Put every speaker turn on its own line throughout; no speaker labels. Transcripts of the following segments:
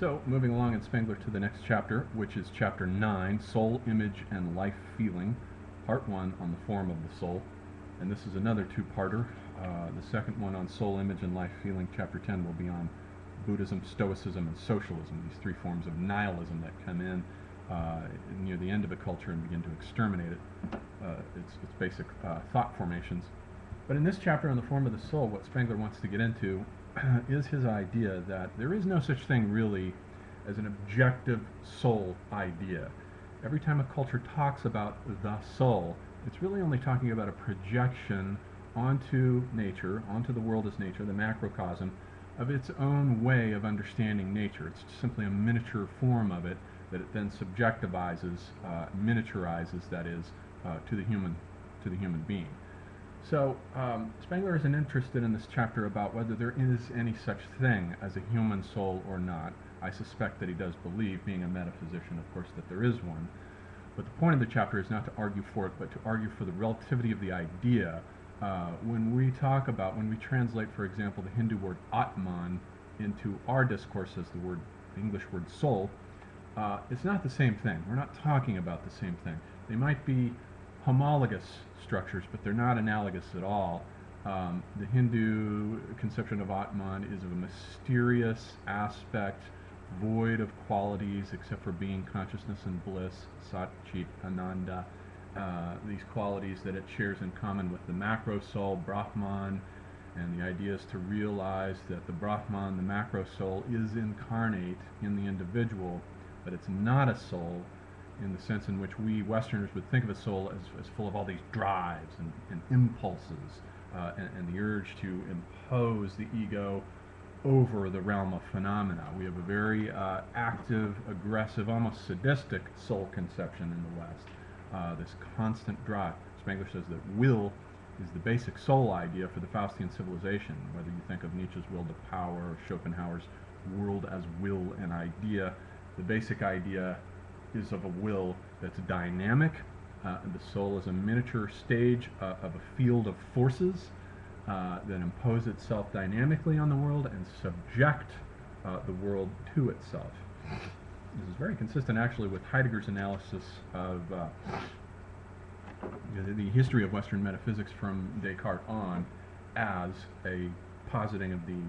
So, moving along in Spengler to the next chapter, which is chapter 9, Soul, Image, and Life Feeling, part 1 on the form of the soul. And this is another two-parter. The second one on soul, image, and life feeling, chapter 10, will be on Buddhism, Stoicism, and Socialism, these three forms of nihilism that come in near the end of a culture and begin to exterminate its basic thought formations. But in this chapter on the form of the soul, what Spengler wants to get into is his idea that there is no such thing really as an objective soul idea. Every time a culture talks about the soul, it's really only talking about a projection onto nature, onto the world as nature, the macrocosm, of its own way of understanding nature. It's simply a miniature form of it that it then subjectivizes, miniaturizes, that is, to the human being. So Spengler isn't interested in this chapter about whether there is any such thing as a human soul or not. I suspect that he does believe, being a metaphysician, of course, that there is one. But the point of the chapter is not to argue for it, but to argue for the relativity of the idea. When we translate, for example, the Hindu word Atman into our discourse as the English word soul, it's not the same thing. We're not talking about the same thing. They might be homologous structures, but they're not analogous at all. The Hindu conception of Atman is of a mysterious aspect, void of qualities except for being, consciousness, and bliss, Sat Chit Ananda, these qualities that it shares in common with the macro soul, Brahman, and the idea is to realize that the Brahman, the macro soul, is incarnate in the individual, but it's not a soul in the sense in which we Westerners would think of a soul as full of all these drives and impulses and the urge to impose the ego over the realm of phenomena. We have a very active, aggressive, almost sadistic soul conception in the West. This constant drive. Spengler says that will is the basic soul idea for the Faustian civilization, whether you think of Nietzsche's will to power or Schopenhauer's world as will and idea. The basic idea is of a will that's dynamic. The soul is a miniature stage of a field of forces that impose itself dynamically on the world and subject the world to itself. This is very consistent actually with Heidegger's analysis of the history of Western metaphysics from Descartes on as a positing of the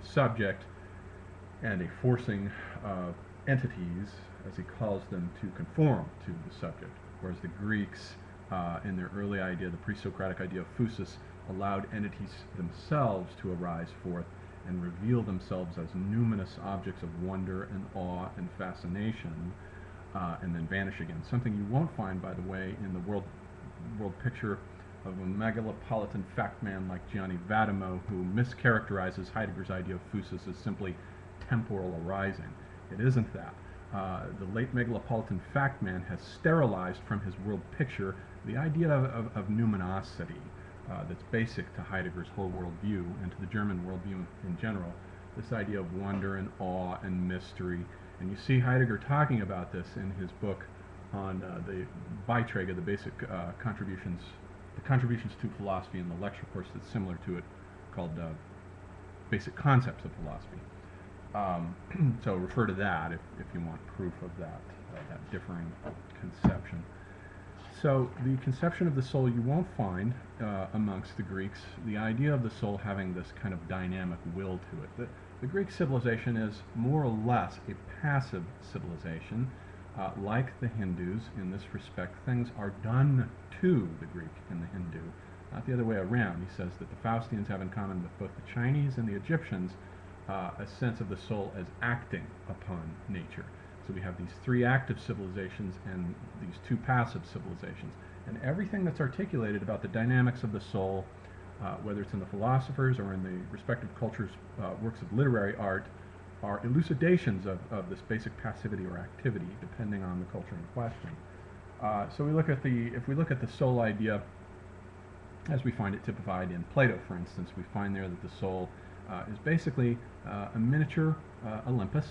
subject and a forcing of entities, as he calls them, to conform to the subject. Whereas the Greeks, in their early idea, the pre-Socratic idea of phusis, allowed entities themselves to arise forth and reveal themselves as numinous objects of wonder and awe and fascination, and then vanish again. Something you won't find, by the way, in the world picture of a megalopolitan fact man like Gianni Vattimo, who mischaracterizes Heidegger's idea of phusis as simply temporal arising. It isn't that. The late megalopolitan fact man has sterilized from his world picture the idea of numinosity that's basic to Heidegger's whole worldview and to the German worldview in general. This idea of wonder and awe and mystery. And you see Heidegger talking about this in his book on the Beiträge, the basic contributions to philosophy, in the lecture course that's similar to it, called Basic Concepts of Philosophy. So refer to that if you want proof of that differing conception. So the conception of the soul you won't find amongst the Greeks, the idea of the soul having this kind of dynamic will to it. The Greek civilization is more or less a passive civilization. Like the Hindus, in this respect, things are done to the Greek and the Hindu, not the other way around. He says that the Faustians have in common with both the Chinese and the Egyptians a sense of the soul as acting upon nature. So we have these three active civilizations and these two passive civilizations. And everything that's articulated about the dynamics of the soul, whether it's in the philosophers or in the respective cultures' works of literary art, are elucidations of this basic passivity or activity, depending on the culture in question. So if we look at the soul idea as we find it typified in Plato, for instance, we find there that the soul is basically a miniature Olympus,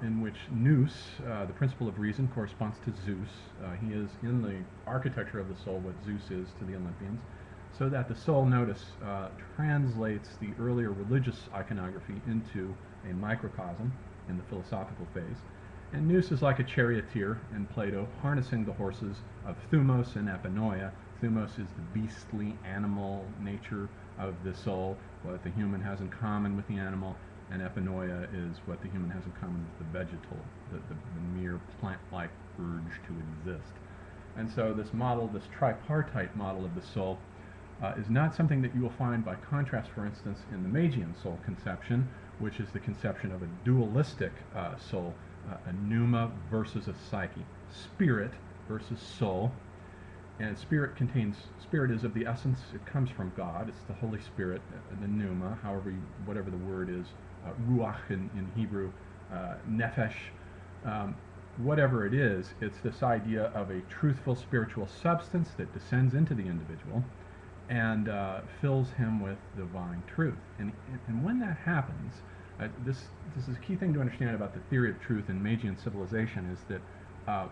in which Nous, the principle of reason, corresponds to Zeus. He is in the architecture of the soul what Zeus is to the Olympians, so that the soul, notice, translates the earlier religious iconography into a microcosm in the philosophical phase. And Nous is like a charioteer in Plato, harnessing the horses of Thumos and Epinoia. Thumos is the beastly animal nature of the soul, what the human has in common with the animal, and Epinoia is what the human has in common with the vegetal, the mere plant-like urge to exist. And so this model, this tripartite model of the soul, is not something that you will find by contrast, for instance, in the Magian soul conception, which is the conception of a dualistic soul, a pneuma versus a psyche, spirit versus soul. And spirit is of the essence, it comes from God, it's the Holy Spirit, the pneuma, whatever the word is, ruach in Hebrew, nefesh, whatever it is, it's this idea of a truthful spiritual substance that descends into the individual and fills him with divine truth. And when that happens, this is a key thing to understand about the theory of truth in Magian civilization, is that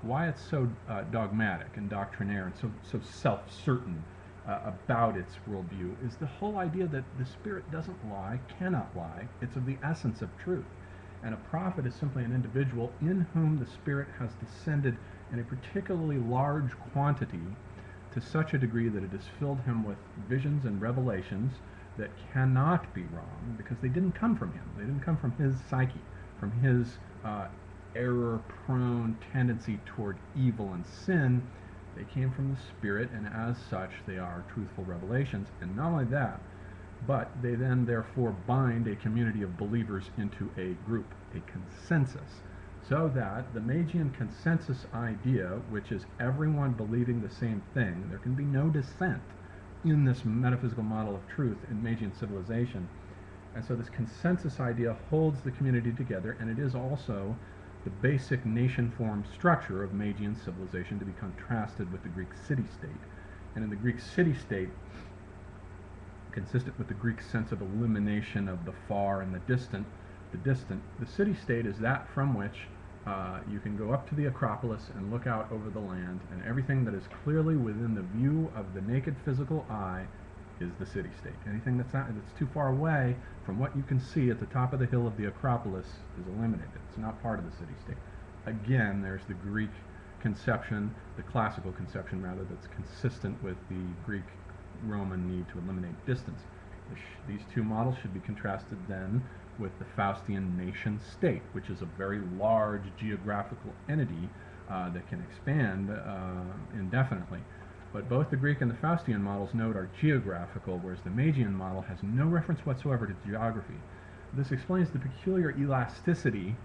why it's so dogmatic and doctrinaire and so self-certain about its worldview is the whole idea that the spirit doesn't lie, cannot lie, it's of the essence of truth. And a prophet is simply an individual in whom the spirit has descended in a particularly large quantity to such a degree that it has filled him with visions and revelations that cannot be wrong, because they didn't come from him. They didn't come from his psyche, from his error-prone tendency toward evil and sin. They came from the Spirit, and as such, they are truthful revelations. And not only that, but they then therefore bind a community of believers into a group, a consensus, so that the Magian consensus idea, which is everyone believing the same thing, there can be no dissent in this metaphysical model of truth in Magian civilization. And so this consensus idea holds the community together, and it is also the basic nation-form structure of Magian civilization, to be contrasted with the Greek city-state. And in the Greek city-state, consistent with the Greek sense of elimination of the far and the distant, the city-state is that from which you can go up to the Acropolis and look out over the land, and everything that is clearly within the view of the naked physical eye is the city-state. Anything that's too far away from what you can see at the top of the hill of the Acropolis is eliminated. It's not part of the city-state. Again, there's the Greek conception, the classical conception rather, that's consistent with the Greek-Roman need to eliminate distance. These two models should be contrasted then with the Faustian nation-state, which is a very large geographical entity that can expand indefinitely. But both the Greek and the Faustian models note are geographical, whereas the Magian model has no reference whatsoever to geography. This explains the peculiar elasticity,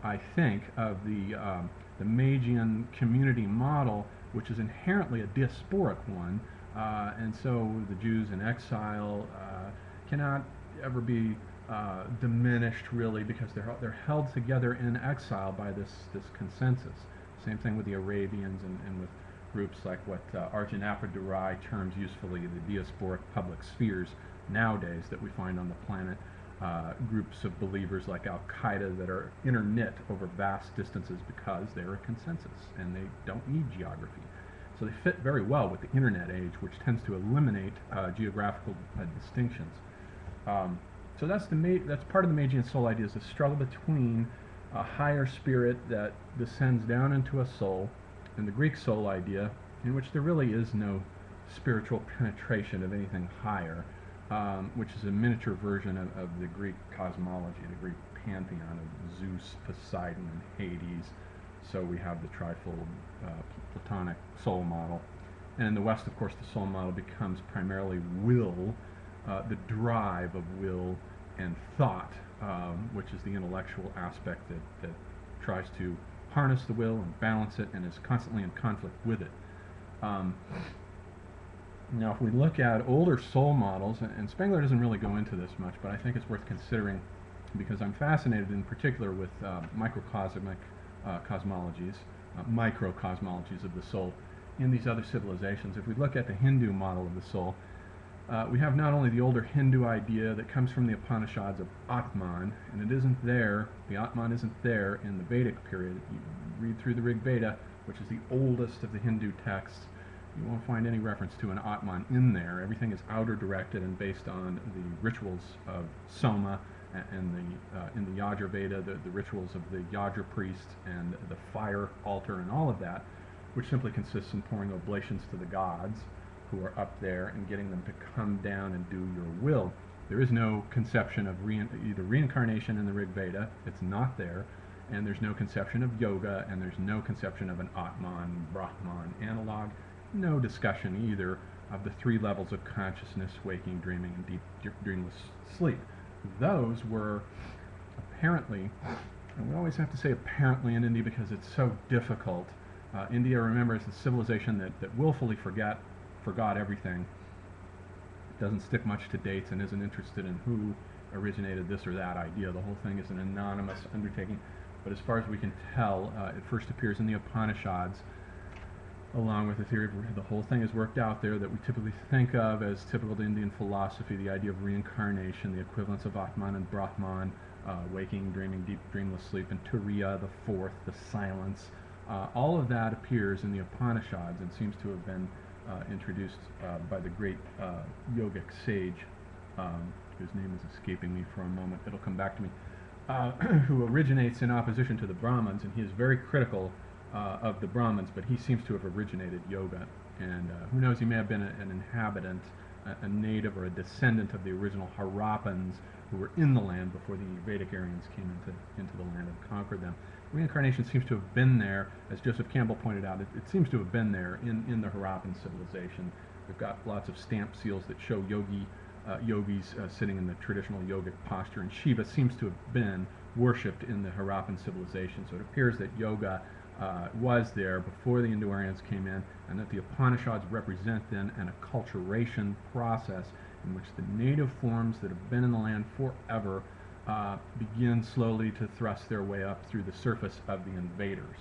I think, of the Magian community model, which is inherently a diasporic one, and so the Jews in exile cannot ever be diminished, really, because they're held together in exile by this consensus. Same thing with the Arabians and with groups like what Arjun Appadurai terms usefully the diasporic public spheres nowadays that we find on the planet. Groups of believers like Al-Qaeda that are interknit over vast distances because they're a consensus and they don't need geography. So they fit very well with the internet age, which tends to eliminate geographical distinctions. So that's part of the Magian soul idea, is the struggle between a higher spirit that descends down into a soul and the Greek soul idea, in which there really is no spiritual penetration of anything higher, which is a miniature version of the Greek cosmology, the Greek pantheon of Zeus, Poseidon, and Hades. So we have the trifold Platonic soul model. And in the West, of course, the soul model becomes primarily will, the drive of will and thought, which is the intellectual aspect that tries to harness the will and balance it and is constantly in conflict with it. Now, if we look at older soul models, and Spengler doesn't really go into this much, but I think it's worth considering because I'm fascinated in particular with microcosmic cosmologies, microcosmologies of the soul in these other civilizations. If we look at the Hindu model of the soul, we have not only the older Hindu idea that comes from the Upanishads of Atman, and it isn't there, the Atman isn't there in the Vedic period. You read through the Rig Veda, which is the oldest of the Hindu texts, you won't find any reference to an Atman in there. Everything is outer directed and based on the rituals of Soma and in the Yajurveda, the rituals of the Yajur priest and the fire altar and all of that, which simply consists in pouring oblations to the gods who are up there and getting them to come down and do your will. There is no conception of either reincarnation in the Rig Veda, it's not there, and there's no conception of yoga, and there's no conception of an Atman, Brahman analog, no discussion either of the three levels of consciousness, waking, dreaming, and deep dreamless sleep. Those were apparently, and we always have to say apparently in India because it's so difficult. India, remember, is a civilization that willfully forgot everything, doesn't stick much to dates, and isn't interested in who originated this or that idea. The whole thing is an anonymous undertaking. But as far as we can tell, it first appears in the Upanishads, along with the theory of the whole thing is worked out there that we typically think of as typical to Indian philosophy, the idea of reincarnation, the equivalence of Atman and Brahman, waking, dreaming, deep dreamless sleep, and Turiya, the fourth, the silence. All of that appears in the Upanishads and seems to have been introduced by the great yogic sage, whose name is escaping me for a moment, it'll come back to me, who originates in opposition to the Brahmins, and he is very critical of the Brahmins, but he seems to have originated yoga, and who knows, he may have been an inhabitant, a native or a descendant of the original Harappans who were in the land before the Vedic Aryans came into the land and conquered them. Reincarnation seems to have been there, as Joseph Campbell pointed out, it seems to have been there in the Harappan civilization. We've got lots of stamp seals that show yogis sitting in the traditional yogic posture, and Shiva seems to have been worshipped in the Harappan civilization, so it appears that yoga was there before the Indo-Aryans came in, and that the Upanishads represent then an acculturation process in which the native forms that have been in the land forever begin slowly to thrust their way up through the surface of the invaders.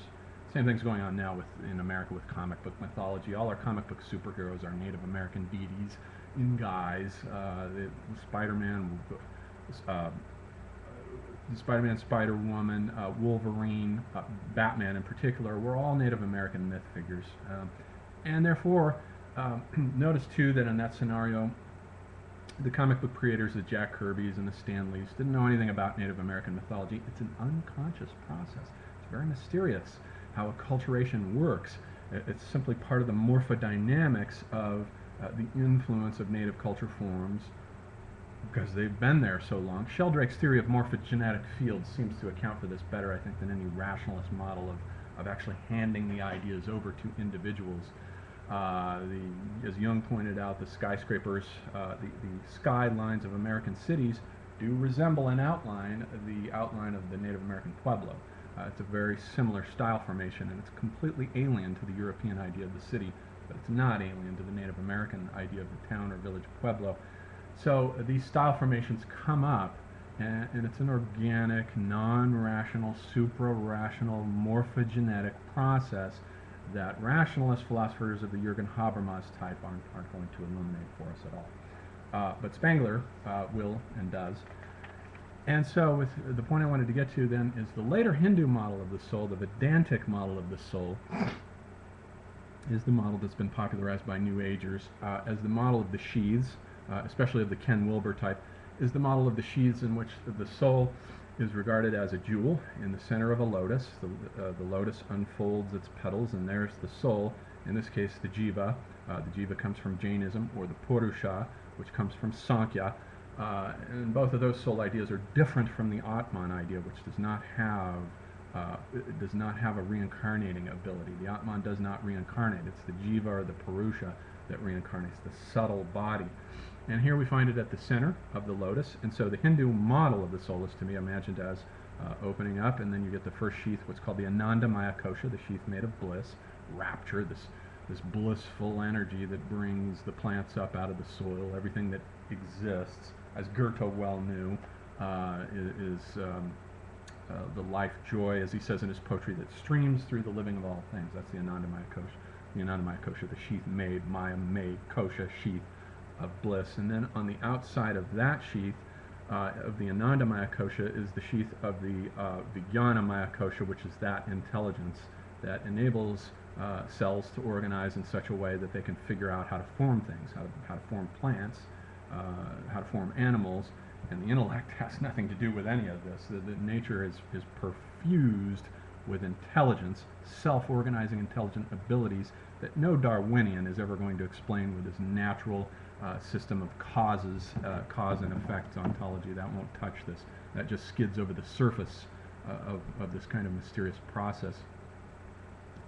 Same thing's going on now in America with comic book mythology. All our comic book superheroes are Native American deities in guise. Spider-Man, Spider-Woman, Wolverine, Batman in particular, were all Native American myth figures. And therefore, notice too that in that scenario, the comic book creators, the Jack Kirbys and the Stan Lees, didn't know anything about Native American mythology. It's an unconscious process. It's very mysterious how acculturation works. It's simply part of the morphodynamics of the influence of native culture forms because they've been there so long. Sheldrake's theory of morphogenetic fields seems to account for this better, I think, than any rationalist model of actually handing the ideas over to individuals. As Jung pointed out, the skyscrapers, the skylines of American cities do resemble in outline the outline of the Native American pueblo. It's a very similar style formation, and it's completely alien to the European idea of the city, but it's not alien to the Native American idea of the town or village pueblo. So these style formations come up, and it's an organic, non-rational, supra-rational, morphogenetic process that rationalist philosophers of the Jürgen Habermas type aren't going to illuminate for us at all. But Spengler will and does. And so with the point I wanted to get to then is the later Hindu model of the soul, the Vedantic model of the soul, is the model that's been popularized by New Agers as the model of the sheaths, especially of the Ken Wilber type, is the model of the sheaths in which the soul is regarded as a jewel in the center of a lotus. The lotus unfolds its petals, and there's the soul, in this case the jiva. The jiva comes from Jainism, or the purusha, which comes from Sankhya. And both of those soul ideas are different from the Atman idea, which does not have a reincarnating ability. The Atman does not reincarnate. It's the jiva or the purusha that reincarnates, the subtle body. And here we find it at the center of the lotus. And so the Hindu model of the soul is to be imagined as opening up, and then you get the first sheath, what's called the Anandamaya kosha, the sheath made of bliss, rapture, this blissful energy that brings the plants up out of the soil. Everything that exists, as Goethe well knew, is the life joy, as he says in his poetry, that streams through the living of all things. That's the Anandamaya kosha. The Anandamaya kosha, the sheath made, Maya made, kosha, sheath of bliss. And then on the outside of that sheath, of the Anandamaya kosha, is the sheath of the Vijnanamaya kosha, which is that intelligence that enables cells to organize in such a way that they can figure out how to form things, how to form plants, how to form animals, And the intellect has nothing to do with any of this. The nature is perfused with intelligence, self-organizing intelligent abilities that no Darwinian is ever going to explain with his natural system of causes, cause and effect ontology. That won't touch this. That just skids over the surface of this kind of mysterious process.